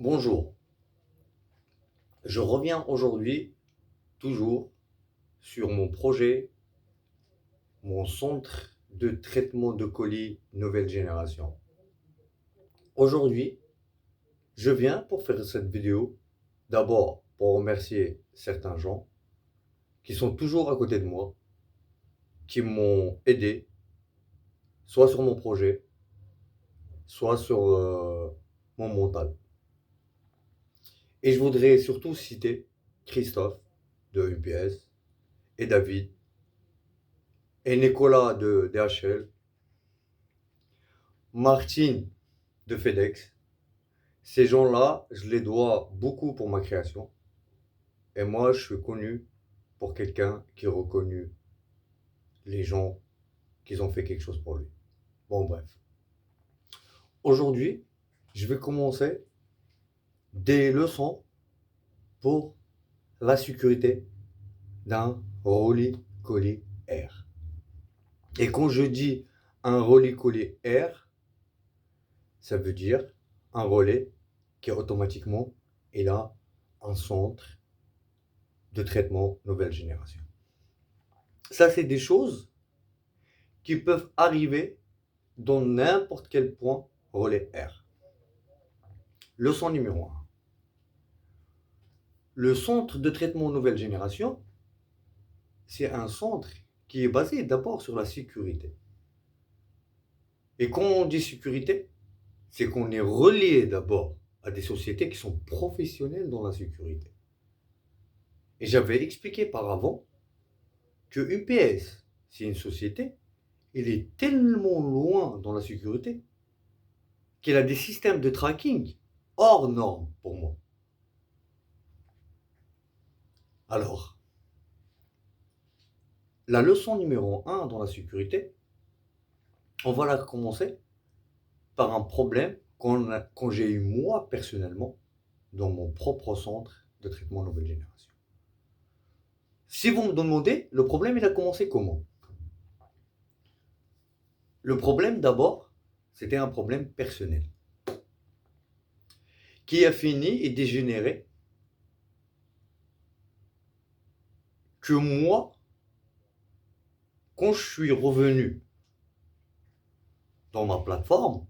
Bonjour, je reviens aujourd'hui toujours sur mon projet, mon centre de traitement de colis nouvelle génération. Aujourd'hui, je viens pour faire cette vidéo, d'abord pour remercier certains gens qui sont toujours à côté de moi, qui m'ont aidé, soit sur mon projet, soit sur mon mental. Et je voudrais surtout citer Christophe de UPS et David et Nicolas de DHL, Martine de FedEx. Ces gens-là, je les dois beaucoup pour ma création. Et moi, je suis connu pour quelqu'un qui a reconnu les gens qui ont fait quelque chose pour lui. Bon, bref. Aujourd'hui, je vais commencer des leçons pour la sécurité d'un colis air. Et quand je dis un colis air, ça veut dire un relais qui automatiquement est là, un centre de traitement nouvelle génération. Ça, c'est des choses qui peuvent arriver dans n'importe quel point relais R. Leçon numéro 1. Le centre de traitement nouvelle génération, c'est un centre qui est basé d'abord sur la sécurité. Et quand on dit sécurité, c'est qu'on est relié d'abord à des sociétés qui sont professionnelles dans la sécurité. Et j'avais expliqué par avant que UPS, c'est une société, elle est tellement loin dans la sécurité qu'elle a des systèmes de tracking hors normes pour moi. Alors, la leçon numéro 1 dans la sécurité, on va la commencer par un problème quand j'ai eu moi personnellement dans mon propre centre de traitement nouvelle génération. Si vous me demandez, le problème il a commencé comment? Le problème d'abord, c'était un problème personnel qui a fini et dégénéré que moi, quand je suis revenu dans ma plateforme,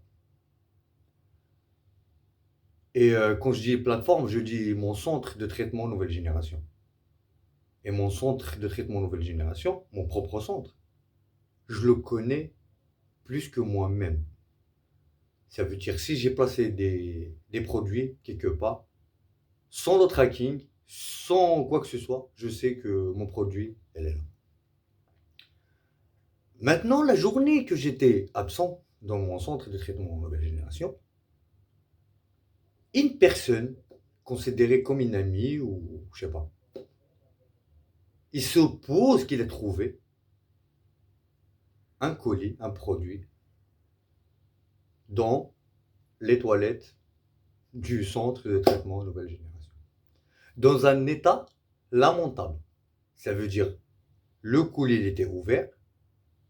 et quand je dis plateforme, je dis mon centre de traitement nouvelle génération. Et mon centre de traitement nouvelle génération, mon propre centre, je le connais plus que moi-même. Ça veut dire si j'ai placé des produits quelque part, sans le tracking, sans quoi que ce soit, je sais que mon produit, elle est là. Maintenant, la journée que j'étais absent dans mon centre de traitement nouvelle génération, une personne considérée comme une amie ou je sais pas, il suppose qu'il a trouvé un colis, un produit dans les toilettes du centre de traitement nouvelle génération. Dans un état lamentable. Ça veut dire le colis il était ouvert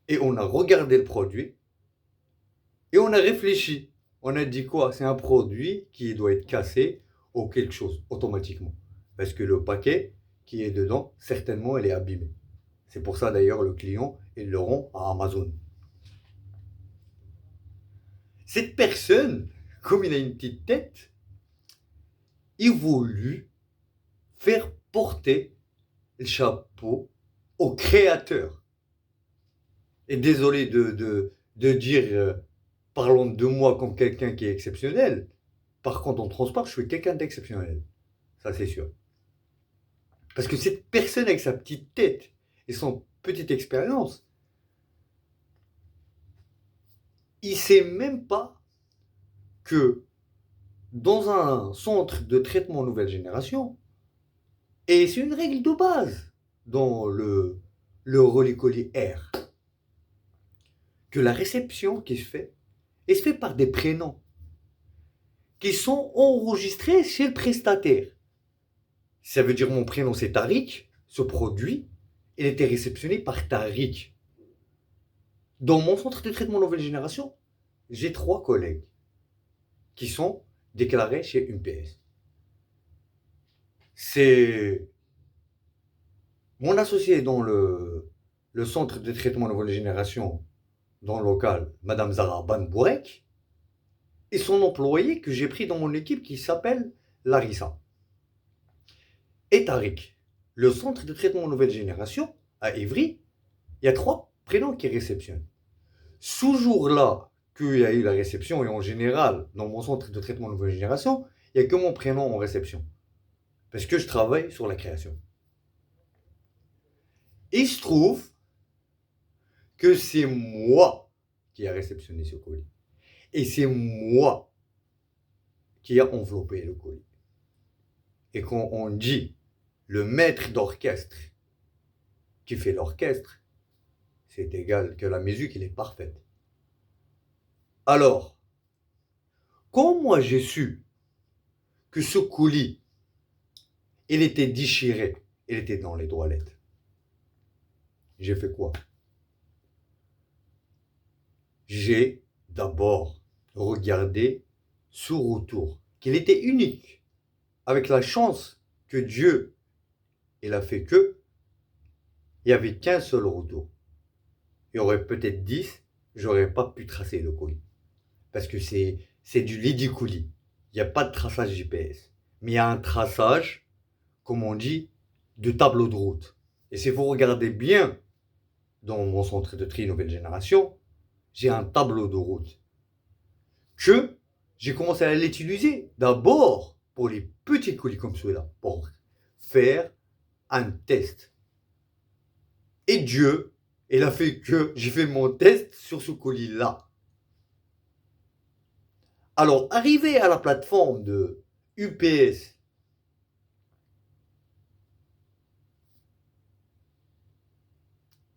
et on a regardé le produit et on a réfléchi. On a dit quoi? C'est un produit qui doit être cassé ou quelque chose automatiquement. Parce que le paquet qui est dedans, certainement, il est abîmé. C'est pour ça d'ailleurs le client, il le rend à Amazon. Cette personne, comme il a une petite tête, il voulut faire porter le chapeau au créateur. Et désolé de dire, parlons de moi comme quelqu'un qui est exceptionnel. Par contre, en transport, je suis quelqu'un d'exceptionnel. Ça, c'est sûr. Parce que cette personne avec sa petite tête et son petite expérience, il ne sait même pas que dans un centre de traitement nouvelle génération, et c'est une règle de base dans le relais colis R, que la réception qui se fait, elle se fait par des prénoms qui sont enregistrés chez le prestataire. Ça veut dire mon prénom c'est Tariq, ce produit, il était réceptionné par Tariq. Dans mon centre de traitement nouvelle génération, j'ai 3 collègues qui sont déclaré chez UPS. C'est mon associé dans le centre de traitement de nouvelle génération dans le local, Madame Zara Banbourek, et son employé que j'ai pris dans mon équipe qui s'appelle Larissa. Et Tariq, le centre de traitement de nouvelle génération à Évry, il y a 3 prénoms qui réceptionnent. Ce jour-là qu'il y a eu la réception, et en général, dans mon centre de traitement de nouvelle génération, il n'y a que mon prénom en réception. Parce que je travaille sur la création. Il se trouve que c'est moi qui a réceptionné ce colis. Et c'est moi qui a enveloppé le colis. Et quand on dit le maître d'orchestre qui fait l'orchestre, c'est égal que la musique, elle est parfaite. Alors, quand moi j'ai su que ce colis, il était déchiré, il était dans les toilettes, j'ai fait quoi? J'ai d'abord regardé ce retour, qu'il était unique, avec la chance que Dieu, il a fait que, il n'y avait qu'un seul retour. Il y aurait peut-être 10, j'aurais pas pu tracer le colis. Parce que c'est du lit du colis. Il n'y a pas de traçage GPS. Mais il y a un traçage, comme on dit, de tableau de route. Et si vous regardez bien dans mon centre de tri nouvelle génération, j'ai un tableau de route que j'ai commencé à l'utiliser d'abord pour les petits colis comme ceux-là, pour faire un test. Et Dieu, il a fait que j'ai fait mon test sur ce colis-là. Alors, arrivé à la plateforme de UPS,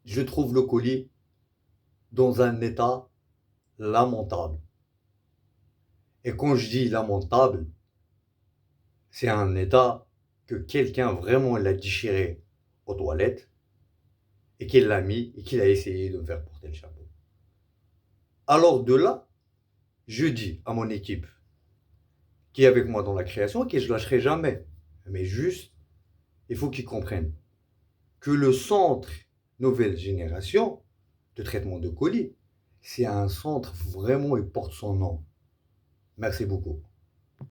je trouve le colis dans un état lamentable. Et quand je dis lamentable, c'est un état que quelqu'un vraiment l'a déchiré aux toilettes et qu'il l'a mis et qu'il a essayé de me faire porter le chapeau. Alors de là, je dis à mon équipe qui est avec moi dans la création que je ne lâcherai jamais. Mais juste, il faut qu'ils comprennent que le centre nouvelle génération de traitement de colis, c'est un centre vraiment, il porte son nom. Merci beaucoup.